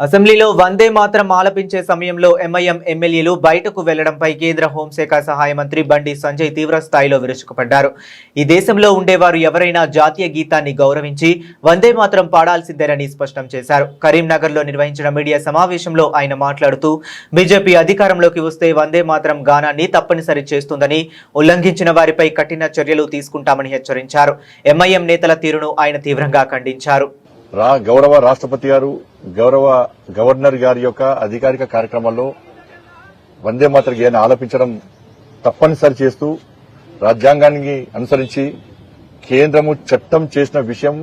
అసెంబ్లీలో వందే మాత్రం ఆలపించే సమయంలో ఎంఐఎం ఎమ్మెల్యేలు బయటకు వెళ్లడంపై కేంద్ర హోంశాఖ సహాయ మంత్రి బండి సంజయ్ తీవ్ర స్థాయిలో విరుచుకుపడ్డారు. ఈ దేశంలో ఉండేవారు ఎవరైనా జాతీయ గీతాన్ని గౌరవించి వందే మాత్రం పాడాల్సిందేనని స్పష్టం చేశారు. కరీంనగర్లో నిర్వహించిన మీడియా సమావేశంలో ఆయన మాట్లాడుతూ బీజేపీ అధికారంలోకి వస్తే వందే మాత్రం గానాన్ని తప్పనిసరి చేస్తుందని, ఉల్లంఘించిన వారిపై కఠిన చర్యలు తీసుకుంటామని హెచ్చరించారు. ఎంఐఎం నేతల తీరును ఆయన తీవ్రంగా ఖండించారు. గౌరవ రాష్ట్రపతి గారు, గౌరవ గవర్నర్ గారి యొక్క అధికారిక కార్యక్రమాల్లో వందే మాతర గేయాన్ని ఆలపించడం తప్పనిసరి చేస్తూ రాజ్యాంగాన్ని అనుసరించి కేంద్రము చట్టం చేసిన విషయం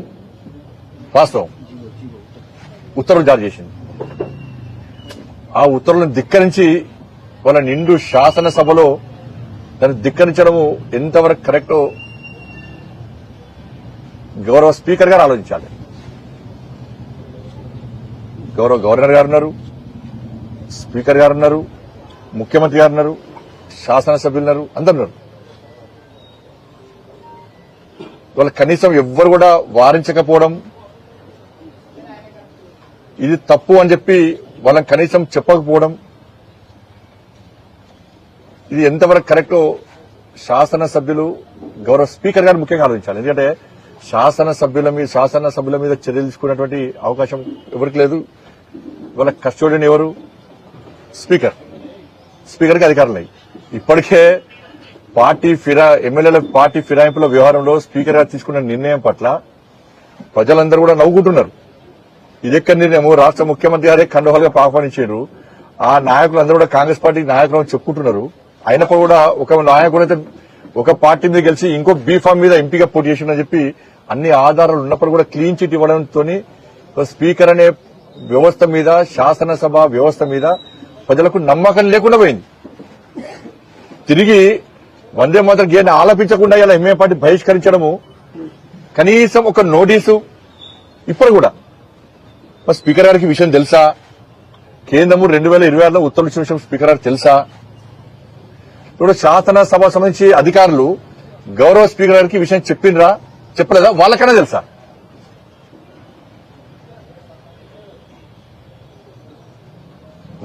వాస్తవం. ఉత్తర్వులు జారీ చేసింది. ఆ ఉత్తర్వులను ధిక్కరించి వాళ్ళ నిండు శాసనసభలో దాన్ని ధిక్కరించడము ఎంతవరకు కరెక్టో గౌరవ స్పీకర్ గారు ఆలోచించాలి. గౌరవ గవర్నర్ గారు ఉన్నారు, స్పీకర్ గారు ఉన్నారు, ముఖ్యమంత్రి గారు ఉన్నారు, శాసనసభ్యులు ఉన్నారు, అందరు ఉన్నారు. వాళ్ళ కనీసం ఎవ్వరు కూడా వారించకపోవడం, ఇది తప్పు అని చెప్పి వాళ్ళని కనీసం చెప్పకపోవడం, ఇది ఎంతవరకు కరెక్టో శాసనసభ్యులు, గౌరవ స్పీకర్ గారు ముఖ్యంగా ఆలోచించాలి. ఎందుకంటే శాసనసభ్యుల మీద చర్యలు తీసుకునేటువంటి అవకాశం ఎవరికి లేదు. వాళ్ళ కస్టోడియన్ ఎవరు? స్పీకర్కి అధికారం లేదు. ఇప్పటికే ఎమ్మెల్యేల పార్టీ ఫిరాయింపుల వ్యవహారంలో స్పీకర్ గారు తీసుకున్న నిర్ణయం పట్ల ప్రజలందరూ కూడా నవ్వుకుంటున్నారు. ఇదెక్కడ నిర్ణయం? రాష్ట్ర ముఖ్యమంత్రి గారే కండోహాలుగా ఆహ్వానించారు. ఆ నాయకులందరూ కూడా కాంగ్రెస్ పార్టీ నాయకులను చెప్పుకుంటున్నారు. అయినప్పుడు కూడా ఒక నాయకుడు అయితే ఒక పార్టీ మీద గెలిచి ఇంకో బీఫామ్ మీద ఎంపీగా పోటీ చేసిందని చెప్పి అన్ని ఆధారాలు ఉన్నప్పుడు కూడా క్లీన్ చిట్ ఇవ్వడంతో స్పీకర్ అనే వ్యవస్థ మీద, శాసనసభ వ్యవస్థ మీద ప్రజలకు నమ్మకం లేకుండా పోయింది. తిరిగి వందే మాతరం గేయాన్ని ఆలపించకుండా ఇలా ఎంఏ పార్టీ బహిష్కరించడము, కనీసం ఒక నోటీసు ఇప్పుడు కూడా స్పీకర్ గారికి విషయం తెలుసా? కేంద్రము 2026లో ఉత్తర్వులు ఇచ్చిన విషయం స్పీకర్ గారికి తెలుసా? ఇప్పుడు శాసనసభ సంబంధించి అధికారులు గౌరవ స్పీకర్ గారికి విషయం చెప్పిండ్రా, చెప్పలేదా? వాళ్ళకన్నా తెలుసా?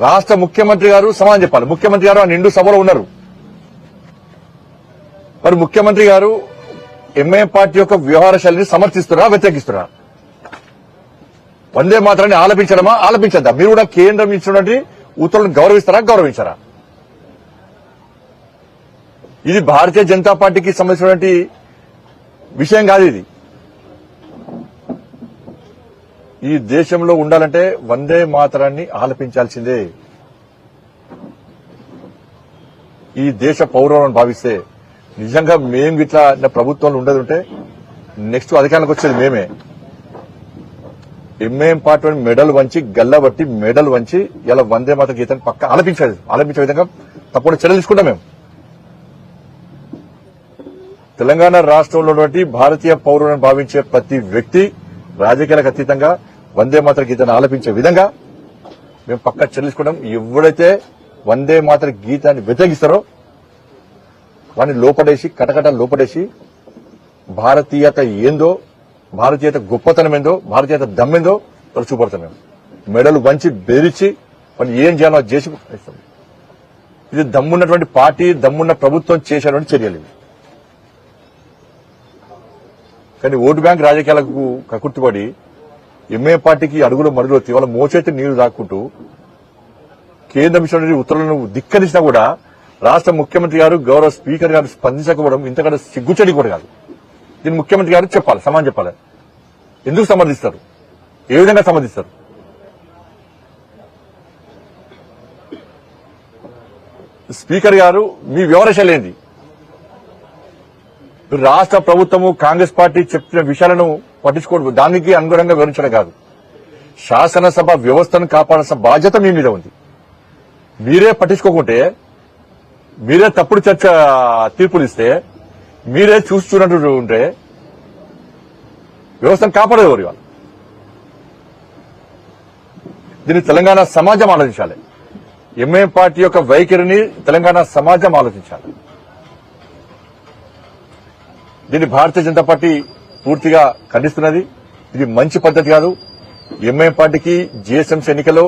రాష్ట్ర ముఖ్యమంత్రి గారు సమాధానం చెప్పాలి. ముఖ్యమంత్రి గారు ఆ నిండు సభలో ఉన్నారు. మరి ముఖ్యమంత్రి గారు ఎంఐఎం పార్టీ యొక్క వ్యవహార శైలిని సమర్థిస్తున్నారా, వ్యతిరేకిస్తున్నారా? వందే మాత్రాన్ని ఆలపించడమా, ఆలపించద్దా? మీరు కూడా కేంద్రం ఇచ్చినటువంటి ఉత్తర్వులను గౌరవిస్తారా, గౌరవించారా? ఇది భారతీయ జనతా పార్టీకి సంబంధించినటువంటి విషయం కాదు. ఇది ఈ దేశంలో ఉండాలంటే వందే మాతరాన్ని ఆలపించాల్సిందే. ఈ దేశ పౌరులను భావిస్తే నిజంగా మేము ఇట్లా ప్రభుత్వంలో ఉండదు ఉంటే నెక్స్ట్ అధికారానికి వచ్చేది మేమే. ఎంఐఎం పార్టీ మెడల్ వంచి, గల్లబట్టి మెడల్ వంచి ఇలా వందే మాతర గీతాన్ని పక్క ఆలపించే విధంగా తప్పకుండా చర్యలు తీసుకుంటాం. మేము తెలంగాణ రాష్ట్రంలో ఉన్నటువంటి భారతీయ పౌరులను భావించే ప్రతి వ్యక్తి రాజకీయాలకు అతీతంగా వందే మాతర గీతాన్ని ఆలపించే విధంగా మేము పక్క చర్యలు తీసుకుంటాం. ఎవరైతే వందే మాతర గీతాన్ని వ్యతిరేకిస్తారో వాడిని లోపడేసి, కటకట లోపడేసి భారతీయత ఏందో, భారతీయత గొప్పతనం ఏందో, భారతీయత దమ్మెందో వాళ్ళు చూపడతాం. మేము మెడలు వంచి బెదిరించి వాళ్ళు ఏం చేయాలో చేసి ఇస్తాం. ఇది దమ్మున్నటువంటి పార్టీ, దమ్మున్న ప్రభుత్వం చేసేటువంటి చర్యలు ఇవి. కానీ ఓటు బ్యాంక్ రాజకీయాలకు కకుర్తిపడి ఎంఏ పార్టీకి అడుగులు మడుగులు వచ్చి వాళ్ళ మోచేతి నీళ్లు దాక్కుంటూ కేంద్రం ఇచ్చిన ఉత్తర్వులను ధిక్కరించినా కూడా రాష్ట్ర ముఖ్యమంత్రి గారు, గౌరవ స్పీకర్ గారు స్పందించకపోవడం ఇంతకంటే సిగ్గుచెడి కూడా కాదు. దీన్ని ముఖ్యమంత్రి గారు చెప్పాలి, సమాధానం చెప్పాలి. ఎందుకు సమర్థిస్తారు? ఏ విధంగా సమర్థిస్తారు? స్పీకర్ గారు మీ వివరశైలి ఏంది? రాష్ట్ర ప్రభుత్వము, కాంగ్రెస్ పార్టీ చెప్పిన విషయాలను పట్టించుకోవడం, దానికి అనుగుణంగా వివరించడం కాదు. శాసనసభ వ్యవస్థను కాపాడాల్సిన బాధ్యత మీ మీద ఉంది. మీరే పట్టించుకోకుంటే, మీరే తప్పుడు తీర్పులు ఇస్తే, మీరే చూస్తున్నట్టు ఉంటే వ్యవస్థను కాపాడేవారు ఇవాళ. దీన్ని తెలంగాణ సమాజం ఆలోచించాలి. ఎంఐఎం పార్టీ యొక్క వైఖరిని తెలంగాణ సమాజం ఆలోచించాలి. దీన్ని భారతీయ జనతా పార్టీ పూర్తిగా ఖండిస్తున్నది. ఇది మంచి పద్ధతి కాదు. ఎంఐఎం పార్టీకి జిహెచ్ఎంసీ ఎన్నికల్లో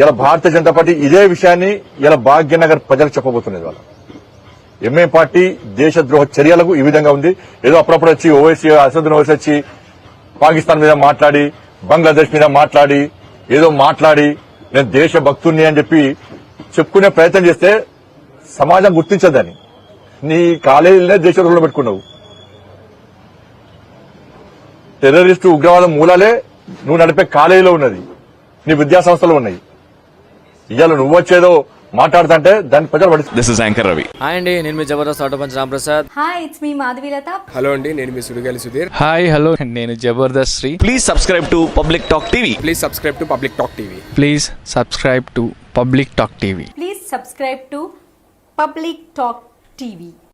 ఇలా భారతీయ జనతా పార్టీ ఇదే విషయాన్ని ఇలా భాగ్యనగర్ ప్రజలకు చెప్పబోతున్నది వాళ్ళ ఎంఐఎం పార్టీ దేశద్రోహ చర్యలకు ఈ విధంగా ఉంది. ఏదో అప్పుడప్పుడు వచ్చి అసదుద్దీన్ ఓవైసీ వచ్చి పాకిస్తాన్ మీద మాట్లాడి బంగ్లాదేశ్ మీద మాట్లాడి ఏదో మాట్లాడి నేను దేశభక్తుణ్ణి అని చెప్పి చెప్పుకునే ప్రయత్నం చేస్తే సమాజం గుర్తించదని. నీ కాలేజీలనే దేశద్రోహంలో పెట్టుకున్నావు. టెర్రరిస్టు ఉగ్రవాదం మూలాలే నువ్వు నడిపే కాలేజీలో ఉన్నది, నీ విద్యా సంస్థలు ఉన్నాయి. ఇవాళ నువ్వు వచ్చేదో మాట్లాడుతుంటే దాన్ని ప్రజలు పడి. This is anchor Ravi. Hi అండి, నేను మీ Jabardasth auto punch Ramprasad. Hi, it's మీ మాధవీలత. హలో అండి, నేను మీ సుడిగాలి సుధీర్. హాయ్ హలో నేను Jabardasth Sri. Please subscribe to public talk TV. Please subscribe to public talk TV. Please subscribe to public talk TV. Please subscribe to public talk TV.